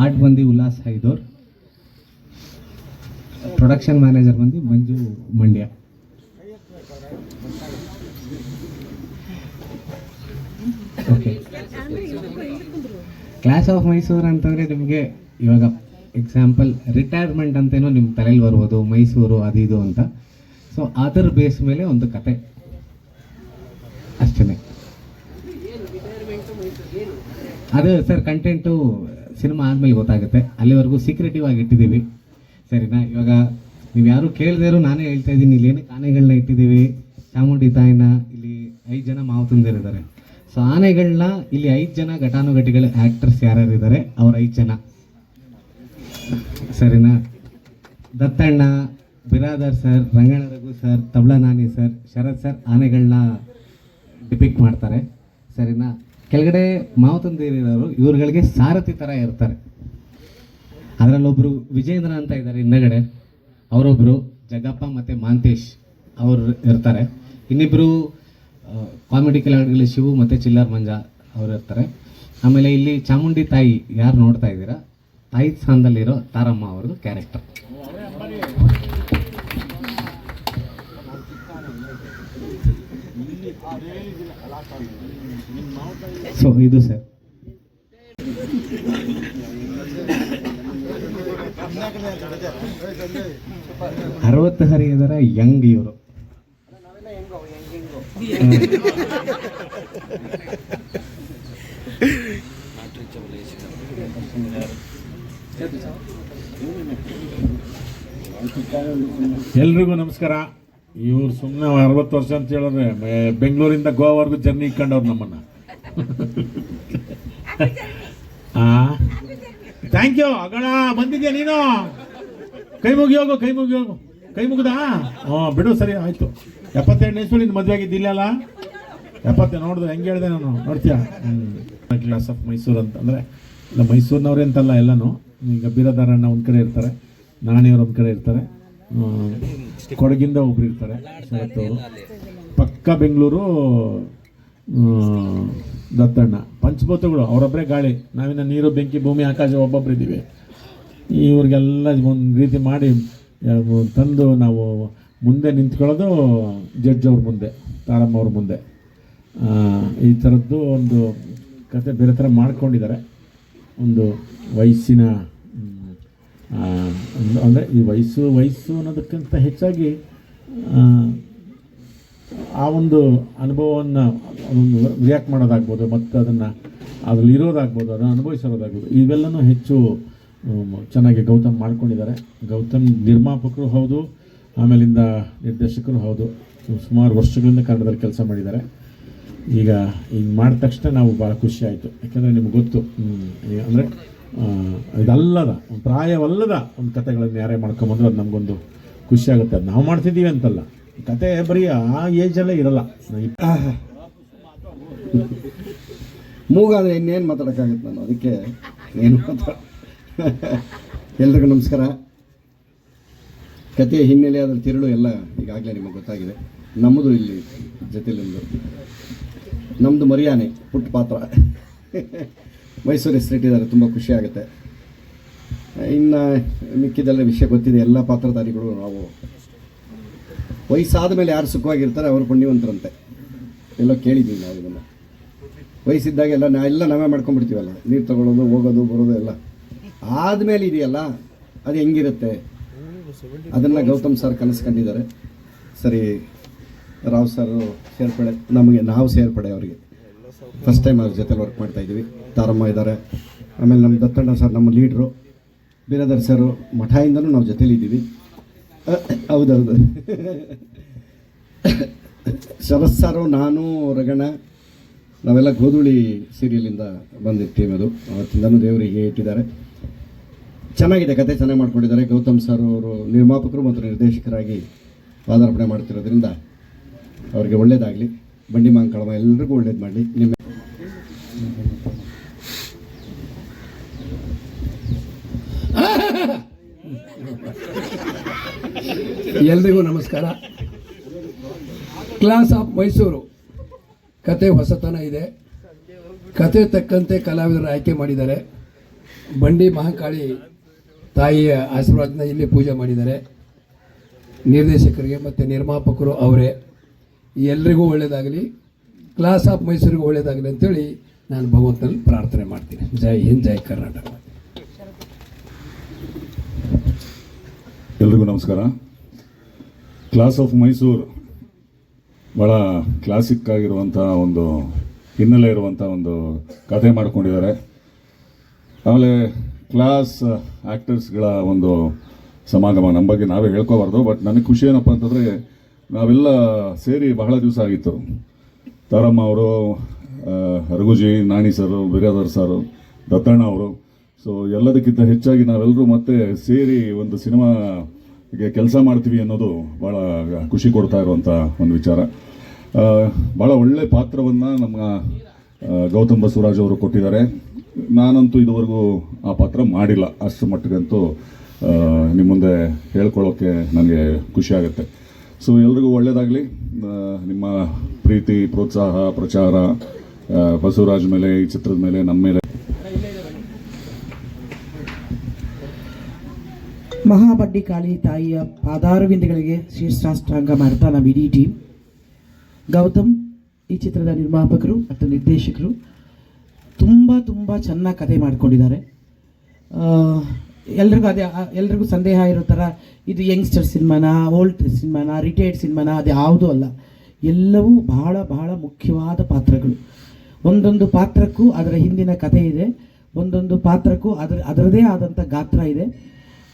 Art ಬಂದು Ullas ಹೈದೋರ್, production manager ಬಂದು Manju Mandya. Okay, class of Mysuru ಅಂತಂದರೆ ನಿಮಗೆ ಇವಾಗ ಎಕ್ಸಾಂಪಲ್ ರಿಟೈರ್ಮೆಂಟ್ ಅಂತೇನೋ ನಿಮ್ಮ ತಲೆಯಲ್ಲಿ ಬರ್ಬೋದು, ಮೈಸೂರು ಅದು ಇದು ಅಂತ. ಸೊ ಅದರ ಬೇಸ್ ಮೇಲೆ ಒಂದು ಕತೆ ಅಷ್ಟೇ. ಅದೇ ಸರ್, ಕಂಟೆಂಟು ಸಿನಿಮಾ ಆದಮೇಲೆ ಗೊತ್ತಾಗುತ್ತೆ, ಅಲ್ಲಿವರೆಗೂ ಸೀಕ್ರೆಟಿವ್ ಆಗಿ ಇಟ್ಟಿದ್ದೀವಿ, ಸರಿನಾ? ಇವಾಗ ನೀವು ಯಾರು ಕೇಳದೇ ಇರೋ ನಾನೇ ಹೇಳ್ತಾ ಇದ್ದೀನಿ. ಇಲ್ಲಿ ಏನಕ್ಕೆ ಆನೆಗಳನ್ನ ಇಟ್ಟಿದ್ದೀವಿ, ಚಾಮುಂಡಿ ತಾಯಿನ ಇಲ್ಲಿ 5 ಜನ ಮಾವತಂದಿರಿದ್ದಾರೆ. ಸೊ ಆನೆಗಳನ್ನ ಇಲ್ಲಿ 5 ಜನ ಘಟಾನುಘಟಿಗಳು ಆ್ಯಕ್ಟರ್ಸ್ ಯಾರ್ಯಾರಿದ್ದಾರೆ ಅವ್ರು 5 ಜನ, ಸರಿನಾ? ದತ್ತಣ್ಣ, ಬಿರಾದರ್ ಸರ್, ರಂಗಣ ರಘು ಸರ್, ತಬಲಾ ನಾನಿ ಸರ್, ಶರತ್ ಸರ್ ಆನೆಗಳನ್ನ ಡಿಪಿಕ್ಟ್ ಮಾಡ್ತಾರೆ, ಸರಿನಾ? ಕೆಳಗಡೆ ಮಾವತಂದಿರೋರು ಇವ್ರುಗಳಿಗೆ ಸಾರಥಿ ಥರ ಇರ್ತಾರೆ. ಅದರಲ್ಲೊಬ್ಬರು ವಿಜೇಂದ್ರ ಅಂತ ಇದ್ದಾರೆ ಹಿಂದಗಡೆ, ಅವರೊಬ್ಬರು ಜಗಪ್ಪ ಮತ್ತು ಮಾಂತೇಶ್ ಅವರು ಇರ್ತಾರೆ. ಇನ್ನಿಬ್ಬರು ಕಾಮಿಡಿ ಕಲಾವಿದರಲ್ಲಿ ಶಿವು ಮತ್ತು ಚಿಲ್ಲರ್ ಮಂಜಾ ಅವರು ಇರ್ತಾರೆ. ಆಮೇಲೆ ಇಲ್ಲಿ ಚಾಮುಂಡಿ ತಾಯಿ ಯಾರು ನೋಡ್ತಾ ಇದ್ದೀರಾ, ತಾಯಿ ಸ್ಥಾನದಲ್ಲಿರೋ ತಾರಮ್ಮ ಅವ್ರದ್ದು ಕ್ಯಾರೆಕ್ಟರ್. ಸೊ ಇದು ಸರ್. ಅರವತ್ತು ಹರಿಯದರ ಯಂಗ್ ಇವರು. ಎಲ್ರಿಗೂ ನಮಸ್ಕಾರ. ಇವ್ರು ಸುಮ್ಮನೆ 60 ವರ್ಷ ಅಂತ ಹೇಳಿದ್ರೆ ಬೆಂಗಳೂರಿಂದ ಗೋವಾವರೆಗೂ ಜರ್ನಿ ಇಟ್ಕೊಂಡವ್ರು ನಮ್ಮನ್ನ. Thank you. ಅಗಣ ಬಂದಿದ್ಯಾ ನೀನು? ಕೈ ಮುಗಿ ಹೋಗು, ಕೈ ಮುಗಿ ಹೋಗು. ಕೈ ಮುಗ್ದಾ? ಬಿಡು, ಸರಿ ಆಯ್ತು. 72 ಇಸ್ವಿಲಿಂದ ಮದುವೆ ಆಗಿದ್ದಿಲ್ಲ? 70 ನೋಡಿದ್ರೆ ಹೆಂಗೆ ಹೇಳಿದೆ ನಾನು, ನೋಡ್ತೀಯಾ? ಕ್ಲಾಸ್ ಆಫ್ ಮೈಸೂರು ಅಂತಂದರೆ ಇಲ್ಲ, ಮೈಸೂರಿನವ್ರೆ ಅಂತಲ್ಲ ಎಲ್ಲನೂ. ಈಗ ಬಿರದಾರಣ್ಣ ಒಂದು ಕಡೆ ಇರ್ತಾರೆ, ನಾಣಿಯವ್ರು ಒಂದು ಕಡೆ ಇರ್ತಾರೆ, ಕೊಡಗಿಂದ ಒಬ್ರು ಇರ್ತಾರೆ ಶರತ್ ಅವರು, ಪಕ್ಕ ಬೆಂಗಳೂರು ದತ್ತಣ್ಣ, ಪಂಚಭೂತಗಳು ಅವರೊಬ್ಬರೇ ಗಾಳಿ, ನಾವಿನ್ನ ನೀರು ಬೆಂಕಿ ಭೂಮಿ ಆಕಾಶ ಒಬ್ಬೊಬ್ರು ಇದ್ದೀವಿ. ಇವ್ರಿಗೆಲ್ಲ ಒಂದು ರೀತಿ ಮಾಡಿ ತಂದು ನಾವು ಮುಂದೆ ನಿಂತ್ಕೊಳ್ಳೋದು ಜಡ್ಜ್ ಅವ್ರ ಮುಂದೆ, ತಾರಮ್ಮ ಅವ್ರ ಮುಂದೆ. ಈ ಥರದ್ದು ಒಂದು ಕತೆ ಬೇರೆ ಥರ ಮಾಡ್ಕೊಂಡಿದ್ದಾರೆ. ಒಂದು ವಯಸ್ಸಿನ ಅಂದರೆ ಈ ವಯಸ್ಸು ಅನ್ನೋದಕ್ಕಿಂತ ಹೆಚ್ಚಾಗಿ ಆ ಒಂದು ಅನುಭವವನ್ನು ಅದನ್ನು ರಿಯಾಕ್ಟ್ ಮಾಡೋದಾಗ್ಬೋದು, ಮತ್ತು ಅದರಲ್ಲಿ ಇರೋದಾಗ್ಬೋದು, ಅದನ್ನು ಅನುಭವಿಸಿರೋದಾಗ್ಬೋದು, ಇವೆಲ್ಲನೂ ಹೆಚ್ಚು ಚೆನ್ನಾಗಿ ಗೌತಮ್ ಮಾಡ್ಕೊಂಡಿದ್ದಾರೆ. ಗೌತಮ್ ನಿರ್ಮಾಪಕರು ಹೌದು, ಆಮೇಲಿಂದ ನಿರ್ದೇಶಕರು ಹೌದು. ಸುಮಾರು ವರ್ಷಗಳಿಂದ ಕನ್ನಡದಲ್ಲಿ ಕೆಲಸ ಮಾಡಿದ್ದಾರೆ. ಈಗ ಮಾಡಿದ ತಕ್ಷಣ ನಾವು ಭಾಳ ಖುಷಿ ಆಯಿತು. ಯಾಕೆಂದರೆ ನಿಮ್ಗೆ ಗೊತ್ತು, ಅಂದರೆ ಇದಲ್ಲದ ಪ್ರಾಯವಲ್ಲದ ಒಂದು ಕತೆಗಳನ್ನು ಯಾರೇ ಮಾಡ್ಕೊಂಬಂದ್ರೆ ಅದು ನಮಗೊಂದು ಖುಷಿ ಆಗುತ್ತೆ. ಅದು ನಾವು ಮಾಡ್ತಿದ್ದೀವಿ ಅಂತಲ್ಲ, ಕತೆ ಬರೀ ಆ ಏಜಲ್ಲೇ ಇರಲ್ಲ. ಮೂಗಾದರೆ ಇನ್ನೇನು ಮಾತಾಡೋಕ್ಕಾಗುತ್ತೆ ನಾನು, ಅದಕ್ಕೆ ಏನು ಎಲ್ರಿಗೂ ನಮಸ್ಕಾರ. ಕತೆಯ ಹಿನ್ನೆಲೆ ಅದರ ತಿರುಳು ಎಲ್ಲ ಈಗಾಗಲೇ ನಿಮಗೆ ಗೊತ್ತಾಗಿದೆ. ನಮ್ಮದು ಇಲ್ಲಿ ಜೊತೆಲಿಂದು ನಮ್ಮದು ಮರಿಯಾನೆ ಪುಟ್ಟ ಪಾತ್ರ ಮೈಸೂರು ಹೆಸರಿಟ್ಟಿದ್ದಾರೆ, ತುಂಬ ಖುಷಿ ಆಗುತ್ತೆ. ಇನ್ನು ಮಿಕ್ಕಿದೆಲ್ಲ ವಿಷಯ ಗೊತ್ತಿದೆ. ಎಲ್ಲ ಪಾತ್ರಧಾರಿಗಳು ನಾವು ವಯಸ್ಸಾದ ಮೇಲೆ ಯಾರು ಸುಖವಾಗಿರ್ತಾರೆ ಅವರು ಪುಣ್ಯವಂತರಂತೆ, ಎಲ್ಲೋ ಕೇಳಿದ್ದೀವಿ ನಾವು ಇದನ್ನು. ವಯಸ್ಸಿದ್ದಾಗ ಎಲ್ಲ ನಾವೇ ಮಾಡ್ಕೊಂಡ್ಬಿಡ್ತೀವಲ್ಲ, ನೀರು ತಗೊಳ್ಳೋದು, ಹೋಗೋದು, ಬರೋದು ಎಲ್ಲ. ಆದಮೇಲೆ ಇದೆಯಲ್ಲ, ಅದು ಹೆಂಗಿರುತ್ತೆ ಅದನ್ನು ಗೌತಮ್ ಸರ್ ಕನಸ್ಕೊಂಡಿದ್ದಾರೆ. ಸರಿ, ರಾವ್ ಸರ್ ಸೇರ್ಪಡೆ, ನಾವು ಸೇರ್ಪಡೆ ಅವರಿಗೆ ಫಸ್ಟ್ ಟೈಮ್ ಅವ್ರ ಜೊತೆ ವರ್ಕ್ ಮಾಡ್ತಾಯಿದ್ದೀವಿ. ತಾರಮ್ಮ ಇದ್ದಾರೆ, ಆಮೇಲೆ ನಮ್ಮ ದತ್ತಣ್ಣ ಸರ್ ನಮ್ಮ ಲೀಡ್ರು, ಬಿರಾದರ್ ಸರು ಮಠದಿಂದನೂ ನಾವು ಜೊತೇಲಿದ್ದೀವಿ. ಹೌದೌದು. ಶರತ್ ಸಾರು, ನಾನು, ರಗಣ, ನಾವೆಲ್ಲ ಗೋಧುಳಿ ಸೀರಿಯಲಿಂದ ಬಂದಿರ್ತೀವಿ. ಅದು ಅವತ್ತಿಂದನೂ ದೇವರಿಗೆ ಇಟ್ಟಿದ್ದಾರೆ. ಚೆನ್ನಾಗಿದೆ, ಕತೆ ಚೆನ್ನಾಗಿ ಮಾಡ್ಕೊಂಡಿದ್ದಾರೆ. ಗೌತಮ್ ಸರ್ ಅವರು ನಿರ್ಮಾಪಕರು ಮತ್ತು ನಿರ್ದೇಶಕರಾಗಿ ಪಾದಾರ್ಪಣೆ ಮಾಡ್ತಿರೋದ್ರಿಂದ ಅವ್ರಿಗೆ ಒಳ್ಳೇದಾಗಲಿ. ಬಂಡಿ ಮಾಂಕಳಮ್ಮ ಎಲ್ರಿಗೂ ಒಳ್ಳೇದು ಮಾಡಲಿ. ನಿಮ್ಮ ಎಲ್ರಿಗೂ ನಮಸ್ಕಾರ. ಕ್ಲಾಸ್ ಆಫ್ ಮೈಸೂರು ಕತೆ ಹೊಸತನ ಇದೆ. ಕತೆ ತಕ್ಕಂತೆ ಕಲಾವಿದರು ಆಯ್ಕೆ ಮಾಡಿದ್ದಾರೆ. ಬಂಡಿ ಮಹಾಕಾಳಿ ತಾಯಿಯ ಆಶೀರ್ವಾದನ ಇಲ್ಲಿ ಪೂಜೆ ಮಾಡಿದ್ದಾರೆ. ನಿರ್ದೇಶಕರಿಗೆ ಮತ್ತು ನಿರ್ಮಾಪಕರು ಅವರೇ. ಎಲ್ರಿಗೂ ಒಳ್ಳೆಯದಾಗಲಿ, ಕ್ಲಾಸ್ ಆಫ್ ಮೈಸೂರಿಗೂ ಒಳ್ಳೆಯದಾಗಲಿ ಅಂತೇಳಿ ನಾನು ಭಗವಂತನಲ್ಲಿ ಪ್ರಾರ್ಥನೆ ಮಾಡ್ತೀನಿ. ಜೈ ಹಿಂದ್, ಜೈ ಕರ್ನಾಟಕ. ಎಲ್ರಿಗೂ ನಮಸ್ಕಾರ. ಕ್ಲಾಸ್ ಆಫ್ ಮೈಸೂರು ಭಾಳ ಕ್ಲಾಸಿಕ್ ಆಗಿರುವಂಥ ಒಂದು ಹಿನ್ನೆಲೆ ಇರುವಂಥ ಒಂದು ಕಥೆ ಮಾಡ್ಕೊಂಡಿದ್ದಾರೆ. ಆಮೇಲೆ ಕ್ಲಾಸ್ ಆ್ಯಕ್ಟರ್ಸ್ಗಳ ಒಂದು ಸಮಾಗಮ. ನಮ್ಮ ಬಗ್ಗೆ ನಾವೇ ಹೇಳ್ಕೋಬಾರ್ದು, ಬಟ್ ನನಗೆ ಖುಷಿ ಏನಪ್ಪ ಅಂತಂದರೆ ನಾವೆಲ್ಲ ಸೇರಿ ಬಹಳ ದಿವಸ ಆಗಿತ್ತು. ತಾರಮ್ಮ ಅವರು, ರಘುಜಿ, ನಾಣಿ ಸರು, ಬಿರಾದರ್ ಸರು, ದತ್ತಣ್ಣ ಅವರು. ಸೊ ಎಲ್ಲದಕ್ಕಿಂತ ಹೆಚ್ಚಾಗಿ ನಾವೆಲ್ಲರೂ ಮತ್ತೆ ಸೇರಿ ಒಂದು ಸಿನಿಮಾಗೆ ಕೆಲಸ ಮಾಡ್ತೀವಿ ಅನ್ನೋದು ಭಾಳ ಖುಷಿ ಕೊಡ್ತಾ ಇರುವಂಥ ಒಂದು ವಿಚಾರ. ಭಾಳ ಒಳ್ಳೆ ಪಾತ್ರವನ್ನು ನಮ್ಮ ಗೌತಮ್ ಬಸವರಾಜ್ ಅವರು ಕೊಟ್ಟಿದ್ದಾರೆ. ನಾನಂತೂ ಇದುವರೆಗೂ ಆ ಪಾತ್ರ ಮಾಡಿಲ್ಲ, ಅಷ್ಟು ಮಟ್ಟಿಗಂತೂ ನಿಮ್ಮ ಮುಂದೆ ಹೇಳ್ಕೊಳ್ಳೋಕ್ಕೆ ನನಗೆ ಖುಷಿ ಆಗುತ್ತೆ. ಸೊ ಎಲ್ರಿಗೂ ಒಳ್ಳೆಯದಾಗಲಿ. ನಿಮ್ಮ ಪ್ರೀತಿ, ಪ್ರೋತ್ಸಾಹ, ಪ್ರಚಾರ ಬಸವರಾಜ್ ಮೇಲೆ, ಈ ಚಿತ್ರದ ಮೇಲೆ, ನಮ್ಮ ಮೇಲೆ. ಮಹಾಬಡ್ಡಿ ಕಾಳಿ ತಾಯಿಯ ಪಾದಾರವಿಂದಗಳಿಗೆ ಶ್ರೇಷ್ಠಾಷ್ಟಾಂಗ ಮಾಡ್ತಾ ನಮ್ಮ ಇಡೀ ಟೀಮ್, ಗೌತಮ್ ಈ ಚಿತ್ರದ ನಿರ್ಮಾಪಕರು ಮತ್ತು ನಿರ್ದೇಶಕರು ತುಂಬ ಚೆನ್ನಾಗಿ ಕಥೆ ಮಾಡಿಕೊಂಡಿದ್ದಾರೆ. ಎಲ್ರಿಗೂ ಸಂದೇಹ ಇರೋ ಥರ ಇದು ಯಂಗ್ಸ್ಟರ್ ಸಿನಿಮಾನ, ಓಲ್ಡ್ ಸಿನಿಮಾನ, ರಿಟೈರ್ಡ್ ಸಿನಿಮಾನ, ಅದು ಯಾವುದೂ ಅಲ್ಲ. ಎಲ್ಲವೂ ಬಹಳ ಮುಖ್ಯವಾದ ಪಾತ್ರಗಳು. ಒಂದೊಂದು ಪಾತ್ರಕ್ಕೂ ಅದರ ಹಿಂದಿನ ಕಥೆ ಇದೆ, ಒಂದೊಂದು ಪಾತ್ರಕ್ಕೂ ಅದರದೇ ಆದಂಥ ಗಾತ್ರ ಇದೆ,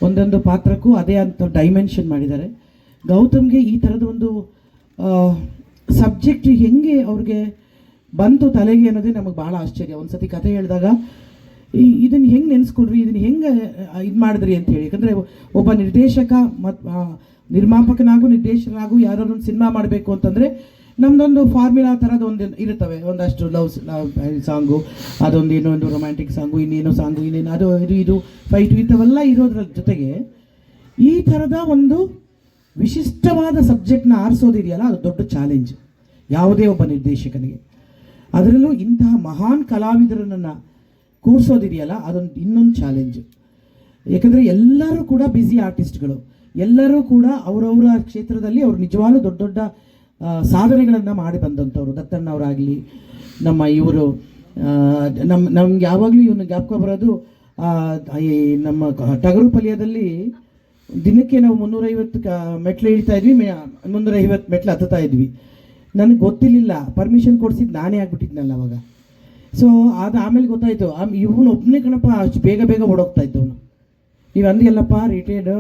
ಒಂದೊಂದು ಪಾತ್ರಕ್ಕೂ ಅದೇ ಅಂತ ಡೈಮೆನ್ಷನ್ ಮಾಡಿದ್ದಾರೆ. ಗೌತಮ್ಗೆ ಈ ಥರದ ಒಂದು ಸಬ್ಜೆಕ್ಟ್ ಹೆಂಗೆ ಅವ್ರಿಗೆ ಬಂತು ತಲೆಗೆ ಅನ್ನೋದೇ ನಮಗೆ ಭಾಳ ಆಶ್ಚರ್ಯ. ಒಂದು ಸತಿ ಕಥೆ ಹೇಳಿದಾಗ ಇದನ್ನು ಹೆಂಗೆ ನೆನೆಸ್ಕೊಂಡ್ರಿ, ಇದನ್ನು ಹೆಂಗೆ ಇದು ಮಾಡಿದ್ರಿ ಅಂತ ಹೇಳಿ. ಯಾಕಂದರೆ ಒಬ್ಬ ನಿರ್ದೇಶಕ ಮತ್ತು ನಿರ್ಮಾಪಕನಾಗೂ ನಿರ್ದೇಶಕನಾಗೂ ಯಾರಾದ್ರು ಒಂದು ಸಿನಿಮಾ ಮಾಡಬೇಕು ಅಂತಂದರೆ ನಮ್ಮದೊಂದು ಫಾರ್ಮುಲಾ ಥರದ ಒಂದು ಇರುತ್ತವೆ. ಒಂದಷ್ಟು ಲವ್ ಸಾಂಗು, ಅದೊಂದು ಇನ್ನೊಂದು ರೊಮ್ಯಾಂಟಿಕ್ ಸಾಂಗು, ಇನ್ನೇನೋ ಸಾಂಗು, ಇನ್ನೇನು ಅದು ಇದು ಫೈಟು, ಇಂಥವೆಲ್ಲ ಇರೋದ್ರ ಜೊತೆಗೆ ಈ ಥರದ ಒಂದು ವಿಶಿಷ್ಟವಾದ ಸಬ್ಜೆಕ್ಟ್ನ ಆರಿಸೋದಿದೆಯಲ್ಲ, ಅದು ದೊಡ್ಡ ಚಾಲೆಂಜ್ ಯಾವುದೇ ಒಬ್ಬ ನಿರ್ದೇಶಕನಿಗೆ. ಅದರಲ್ಲೂ ಇಂತಹ ಮಹಾನ್ ಕಲಾವಿದರನ್ನು ಕೂರಿಸೋದಿದೆಯಲ್ಲ, ಅದೊಂದು ಇನ್ನೊಂದು ಚಾಲೆಂಜ್. ಯಾಕಂದರೆ ಎಲ್ಲರೂ ಕೂಡ ಬ್ಯುಸಿ ಆರ್ಟಿಸ್ಟ್ಗಳು, ಎಲ್ಲರೂ ಕೂಡ ಅವರವರ ಕ್ಷೇತ್ರದಲ್ಲಿ ಅವರು ನಿಜವಾಗ್ಲೂ ದೊಡ್ಡ ಸಾಧನೆಗಳನ್ನು ಮಾಡಿ ಬಂದಂಥವ್ರು. ದತ್ತಣ್ಣವರಾಗಲಿ, ನಮ್ಮ ಇವರು, ನಮ್ಗೆ ಯಾವಾಗಲೂ ಇವನು ಜ್ಞಾಪಕ ಬರೋದು, ನಮ್ಮ ಟಗರು ಪಲ್ಯದಲ್ಲಿ ದಿನಕ್ಕೆ ನಾವು 350 ಮೆಟ್ಲು ಇಳ್ತಾ ಇದ್ವಿ, 350 ಮೆಟ್ಲು ಹತ್ತುತ್ತಾ ಇದ್ವಿ. ನನಗೆ ಗೊತ್ತಿರಲಿಲ್ಲ, ಪರ್ಮಿಷನ್ ಕೊಡಿಸಿದ್ದು ನಾನೇ ಆಗ್ಬಿಟ್ಟಿದ್ನಲ್ಲ ಅವಾಗ. ಸೊ ಅದು ಆಮೇಲೆ ಗೊತ್ತಾಯಿತು, ಇವನು ಒಬ್ಬನೇ ಕಣಪ್ಪ ಅಷ್ಟು ಬೇಗ ಓಡೋಗ್ತಾ ಇದ್ದವನು. ನೀವು ಅಂದಿಲ್ಲಪ್ಪ ರಿಟೈರ್ಡ್,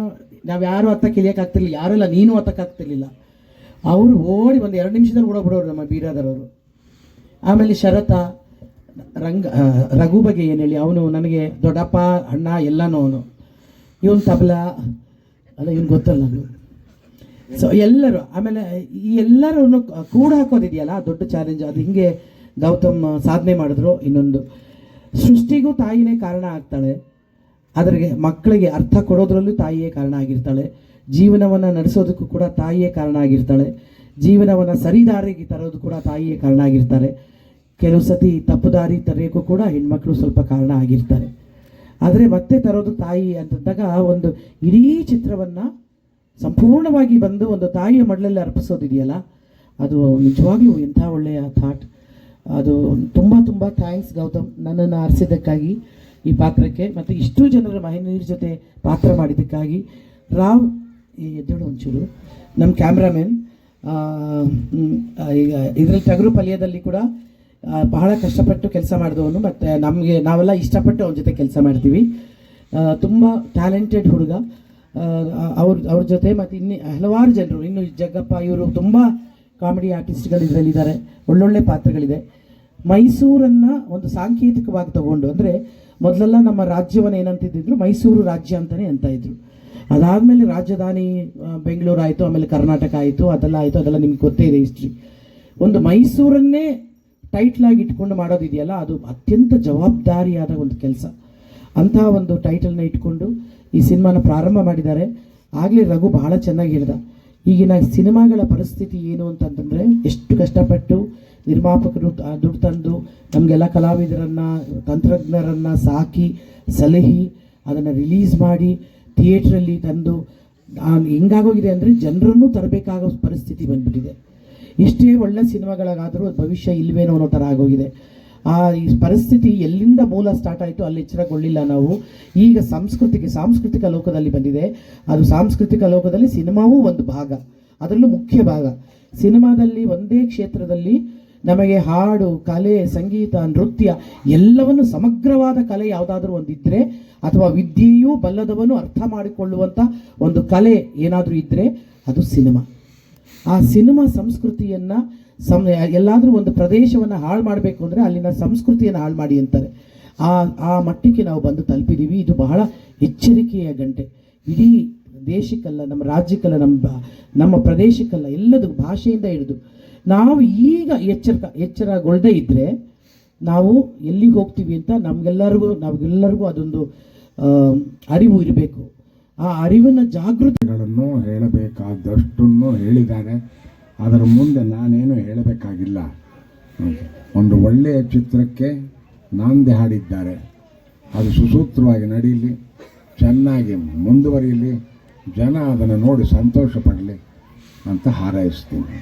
ನಾವು ಯಾರು ಹತ್ತಕ್ಕೆ ಇಳಿಯೋಕ್ಕಾಗ್ತಿರ್ಲಿಲ್ಲ, ಯಾರೆಲ್ಲ ನೀನು ಹತ್ತಕ್ಕಾಗ್ತಿರ್ಲಿಲ್ಲ. ಅವರು ಓಡಿ ಒಂದು 2 ನಿಮಿಷದಲ್ಲಿ ಓಡೋಗ್ಬಿಡೋರು ನಮ್ಮ ಬೀರಾದರವರು. ಆಮೇಲೆ ಶರತ, ರಘು ಬಗ್ಗೆ ಏನು ಹೇಳಿ, ಅವನು ನನಗೆ ದೊಡ್ಡಪ್ಪ, ಅಣ್ಣ ಎಲ್ಲನೂ ಅವನು. ಇವನು ತಬಲಾ ಅಲ್ಲ, ಇವನು ಗೊತ್ತಲ್ಲ ನಾನು. ಸೊ ಎಲ್ಲರೂ, ಆಮೇಲೆ ಈ ಎಲ್ಲರನ್ನು ಕೂಡ ಹಾಕೋದಿದೆಯಲ್ಲ ದೊಡ್ಡ ಚಾಲೆಂಜ್. ಅದು ಹಿಂಗೆ ಗೌತಮ್ ಸಾಧನೆ ಮಾಡಿದ್ರು. ಇನ್ನೊಂದು, ಸೃಷ್ಟಿಗೂ ತಾಯಿನೇ ಕಾರಣ ಆಗ್ತಾಳೆ, ಅದ್ರಿಗೆ ಮಕ್ಕಳಿಗೆ ಅರ್ಥ ಕೊಡೋದ್ರಲ್ಲೂ ತಾಯಿಯೇ ಕಾರಣ ಆಗಿರ್ತಾಳೆ, ಜೀವನವನ್ನು ನಡೆಸೋದಕ್ಕೂ ಕೂಡ ತಾಯಿಯೇ ಕಾರಣ ಆಗಿರ್ತಾಳೆ, ಜೀವನವನ್ನು ಸರಿದಾರಿಗೆ ತರೋದು ಕೂಡ ತಾಯಿಯೇ ಕಾರಣ ಆಗಿರ್ತಾರೆ. ಕೆಲವು ಸತಿ ತಪ್ಪು ದಾರಿ ತರೋಕ್ಕೂ ಕೂಡ ಹೆಣ್ಮಕ್ಳು ಸ್ವಲ್ಪ ಕಾರಣ ಆಗಿರ್ತಾರೆ. ಆದರೆ ಮತ್ತೆ ತರೋದು ತಾಯಿ ಅಂತಂದಾಗ ಒಂದು ಇಡೀ ಚಿತ್ರವನ್ನು ಸಂಪೂರ್ಣವಾಗಿ ಬಂದು ಒಂದು ತಾಯಿಯ ಮಡಲಲ್ಲಿ ಅರ್ಪಿಸೋದಿದೆಯಲ್ಲ, ಅದು ನಿಜವಾಗ್ಲೂ ಎಂಥ ಒಳ್ಳೆಯ ಥಾಟ್. ಅದು ತುಂಬ ಥ್ಯಾಂಕ್ಸ್ ಗೌತಮ್, ನನ್ನನ್ನು ಆರಿಸಿದ್ದಕ್ಕಾಗಿ ಈ ಪಾತ್ರಕ್ಕೆ, ಮತ್ತು ಇಷ್ಟು ಜನರ ಮಹಿಳೆಯರ ಜೊತೆ ಪಾತ್ರ ಮಾಡಿದ್ದಕ್ಕಾಗಿ. ರಾವ್ ಎದ್ದೇಳು ಒಂಚೂರು, ನಮ್ಮ ಕ್ಯಾಮ್ರಾಮನ್, ಈಗ ಇದರಲ್ಲಿ ಟಗರು ಪಲ್ಯದಲ್ಲಿ ಕೂಡ ಬಹಳ ಕಷ್ಟಪಟ್ಟು ಕೆಲಸ ಮಾಡಿದವನು, ಮತ್ತು ನಾವೆಲ್ಲ ಇಷ್ಟಪಟ್ಟು ಅವನ ಜೊತೆ ಕೆಲಸ ಮಾಡ್ತೀವಿ. ತುಂಬ ಟ್ಯಾಲೆಂಟೆಡ್ ಹುಡುಗ. ಅವ್ರ ಜೊತೆ ಮತ್ತು ಹಲವಾರು ಜನರು, ಇನ್ನು ಜಗ್ಗಪ್ಪ, ಇವರು ತುಂಬ ಕಾಮಿಡಿ ಆರ್ಟಿಸ್ಟ್ಗಳು ಇದರಲ್ಲಿದ್ದಾರೆ, ಒಳ್ಳೊಳ್ಳೆ ಪಾತ್ರಗಳಿದೆ. ಮೈಸೂರನ್ನು ಒಂದು ಸಾಂಕೇತಿಕವಾಗಿ ತಗೊಂಡು, ಅಂದರೆ ಮೊದಲೆಲ್ಲ ನಮ್ಮ ರಾಜ್ಯವನ್ನು ಏನಂತಿದ್ರು, ಮೈಸೂರು ರಾಜ್ಯ ಅಂತಲೇ ಅಂತ ಇದ್ರು. ಅದಾದಮೇಲೆ ರಾಜಧಾನಿ ಬೆಂಗಳೂರು ಆಯಿತು, ಆಮೇಲೆ ಕರ್ನಾಟಕ ಆಯಿತು, ಅದೆಲ್ಲ ನಿಮ್ಗೆ ಗೊತ್ತೇ ಇದೆ ಹಿಸ್ಟ್ರಿ. ಒಂದು ಮೈಸೂರನ್ನೇ ಟೈಟ್ಲಾಗಿ ಇಟ್ಕೊಂಡು ಮಾಡೋದಿದೆಯಲ್ಲ, ಅದು ಅತ್ಯಂತ ಜವಾಬ್ದಾರಿಯಾದ ಒಂದು ಕೆಲಸ. ಅಂತಹ ಒಂದು ಟೈಟಲ್ನ ಇಟ್ಕೊಂಡು ಈ ಸಿನಿಮಾನ ಪ್ರಾರಂಭ ಮಾಡಿದ್ದಾರೆ. ಆಗಲೇ ರಘು ಬಹಳ ಚೆನ್ನಾಗಿ ಹೇಳ್ದ, ಈಗಿನ ಸಿನಿಮಾಗಳ ಪರಿಸ್ಥಿತಿ ಏನು ಅಂತಂತಂದರೆ, ಎಷ್ಟು ಕಷ್ಟಪಟ್ಟು ನಿರ್ಮಾಪಕರು ದುಡ್ಡು ತಂದು ನಮಗೆಲ್ಲ ಕಲಾವಿದರನ್ನು, ತಂತ್ರಜ್ಞರನ್ನು ಸಾಕಿ ಸಲಹಿ ಅದನ್ನು ರಿಲೀಸ್ ಮಾಡಿ ಥಿಯೇಟ್ರಲ್ಲಿ ತಂದು ಹೆಂಗಾಗೋಗಿದೆ ಅಂದರೆ ಜನರನ್ನು ತರಬೇಕಾಗೋ ಪರಿಸ್ಥಿತಿ ಬಂದ್ಬಿಟ್ಟಿದೆ. ಇಷ್ಟೇ ಒಳ್ಳೆ ಸಿನಿಮಾಗಳಾದರೂ ಭವಿಷ್ಯ ಇಲ್ವೇನೋ ಅನ್ನೋ ಥರ ಆಗೋಗಿದೆ. ಈ ಪರಿಸ್ಥಿತಿ ಎಲ್ಲಿಂದ ಮೂಲ ಸ್ಟಾರ್ಟ್ ಆಯಿತು ಅಲ್ಲಿ ಎಚ್ಚರಗೊಳ್ಳಿಲ್ಲ ನಾವು. ಈಗ ಸಾಂಸ್ಕೃತಿಕ ಲೋಕದಲ್ಲಿ ಬಂದಿದೆ. ಅದು ಸಾಂಸ್ಕೃತಿಕ ಲೋಕದಲ್ಲಿ ಸಿನಿಮಾವೂ ಒಂದು ಭಾಗ, ಅದರಲ್ಲೂ ಮುಖ್ಯ ಭಾಗ. ಸಿನಿಮಾದಲ್ಲಿ ಒಂದೇ ಕ್ಷೇತ್ರದಲ್ಲಿ ನಮಗೆ ಹಾಡು, ಕಲೆ, ಸಂಗೀತ, ನೃತ್ಯ ಎಲ್ಲವನ್ನು ಸಮಗ್ರವಾದ ಕಲೆ ಯಾವುದಾದ್ರೂ ಒಂದಿದ್ದರೆ, ಅಥವಾ ವಿದ್ಯೆಯೂ ಬಲ್ಲದವನು ಅರ್ಥ ಮಾಡಿಕೊಳ್ಳುವಂಥ ಒಂದು ಕಲೆ ಏನಾದರೂ ಇದ್ದರೆ ಅದು ಸಿನಿಮಾ. ಆ ಸಿನಿಮಾ ಸಂಸ್ಕೃತಿಯನ್ನು ಎಲ್ಲಾದರೂ ಒಂದು ಪ್ರದೇಶವನ್ನು ಹಾಳು ಮಾಡಬೇಕು ಅಂದರೆ ಅಲ್ಲಿನ ಸಂಸ್ಕೃತಿಯನ್ನು ಹಾಳು ಮಾಡಿ ಅಂತಾರೆ. ಆ ಮಟ್ಟಕ್ಕೆ ನಾವು ಬಂದು ತಲುಪಿದ್ದೀವಿ. ಇದು ಬಹಳ ಎಚ್ಚರಿಕೆಯ ಗಂಟೆ. ಇಡೀ ದೇಶಕ್ಕಲ್ಲ, ನಮ್ಮ ರಾಜ್ಯಕ್ಕಲ್ಲ, ನಮ್ಮ ಪ್ರದೇಶಕ್ಕಲ್ಲ, ಎಲ್ಲದೂ ಭಾಷೆಯಿಂದ ಹಿಡಿದು ನಾವು ಈಗ ಎಚ್ಚರಗೊಳ್ಳದೇ ಇದ್ದರೆ ನಾವು ಎಲ್ಲಿಗೆ ಹೋಗ್ತೀವಿ ಅಂತ ನಾವೆಲ್ಲರಿಗೂ ಅದೊಂದು ಅರಿವು ಇರಬೇಕು. ಆ ಅರಿವಿನ ಜಾಗೃತಿಗಳನ್ನು ಹೇಳಬೇಕಾದಷ್ಟನ್ನು ಹೇಳಿದ್ದಾರೆ. ಅದರ ಮುಂದೆ ನಾನೇನು ಹೇಳಬೇಕಾಗಿಲ್ಲ. ಒಂದು ಒಳ್ಳೆಯ ಚಿತ್ರಕ್ಕೆ ನಾಂದಿ ಹಾಡಿದ್ದಾರೆ. ಅದು ಸುಸೂತ್ರವಾಗಿ ನಡೀಲಿ, ಚೆನ್ನಾಗಿ ಮುಂದುವರಿಯಲಿ, ಜನ ಅದನ್ನು ನೋಡಿ ಸಂತೋಷ ಪಡಲಿ ಅಂತ ಹಾರೈಸ್ತೀನಿ.